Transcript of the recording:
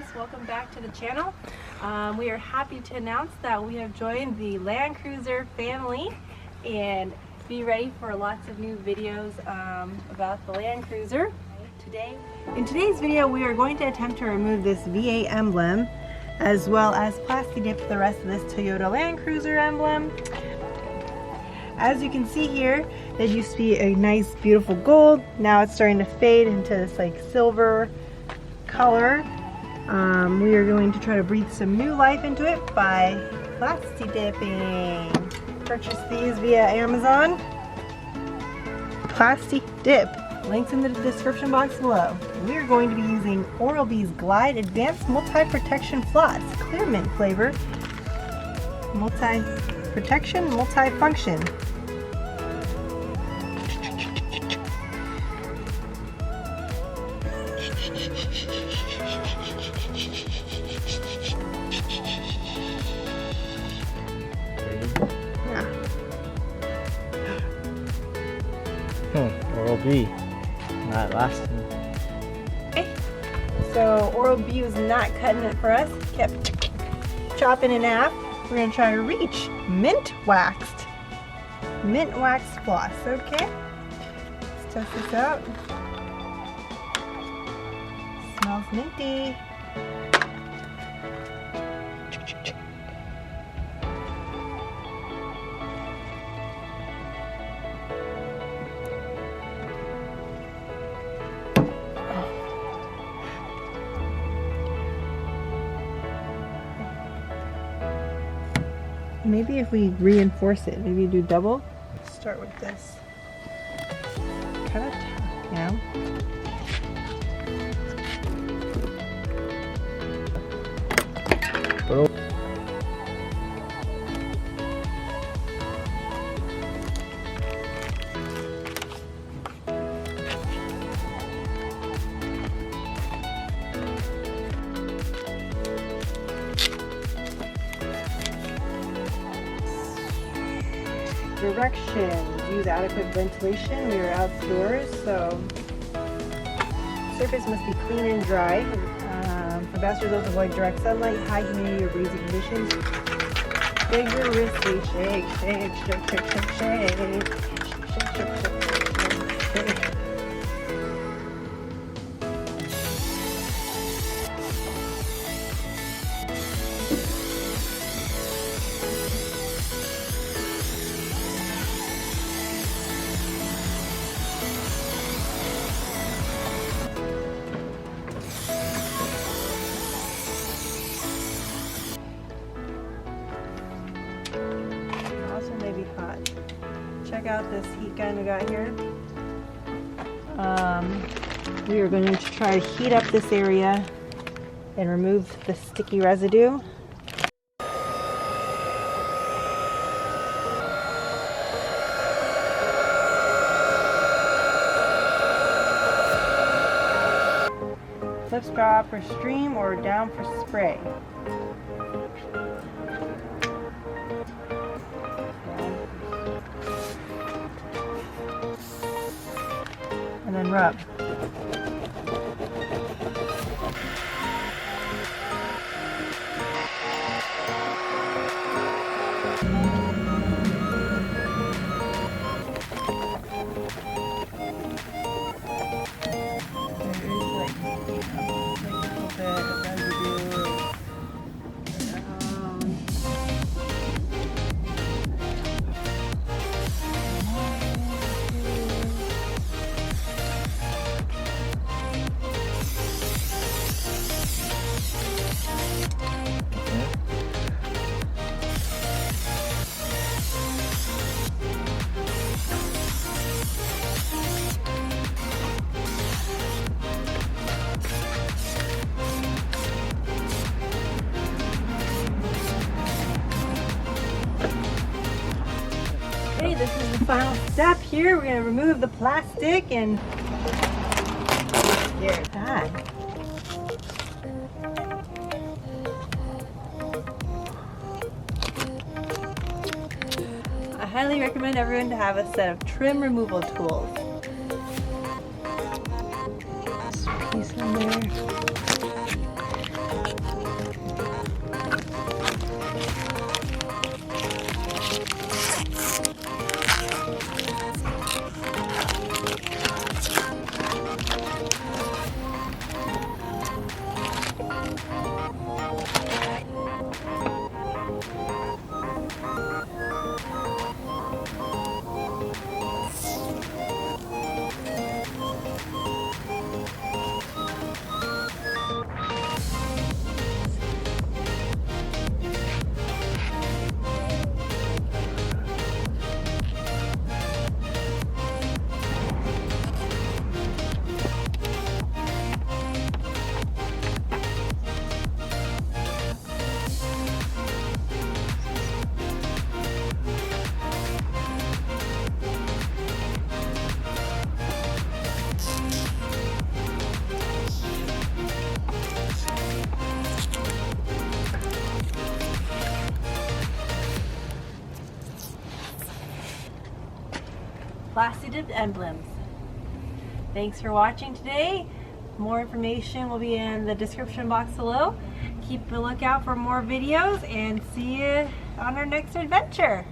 guys, welcome back to the channel. We are happy to announce that we have joined the Land Cruiser family, and be ready for lots of new videos about the Land Cruiser. In today's video, we are going to attempt to remove this VA emblem as well as plasti-dip the rest of this Toyota Land Cruiser emblem. As you can see here, it used to be a nice beautiful gold. Now it's starting to fade into this like silver color. We are going to try to breathe some new life into it by plasti-dipping. Purchase these via Amazon. Plasti-dip. Links in the description box below. We are going to be using Oral-B's Glide Advanced Multi-Protection Floss, clear mint flavor, multi-protection, multi-function. Oral-B, not lasting. Okay, so Oral-B was not cutting it for us. Kept chopping in half. We're gonna try to reach mint waxed floss. Okay, let's test this out. Smells minty. Maybe if we reinforce it, maybe do double. Start with this. Kind of tough, you know? Directions. Use adequate ventilation. We are outdoors, so surface must be clean and dry. For best results, avoid direct sunlight, high humidity, or breezy conditions. Vigorously shake, shake, shake, shake, shake, shake, shake, shake, shake, shake, shake. Hot. Check out this heat gun we got here. We are going to try to heat up this area and remove the sticky residue. Flip straw for stream or down for spray. And then rub. Okay, this is the final step here. We're going to remove the plastic and there's that. I highly recommend everyone to have a set of trim removal tools. This piece in there. plasti-dip emblems. Thanks for watching today. More information will be in the description box below. Keep a lookout for more videos and see you on our next adventure.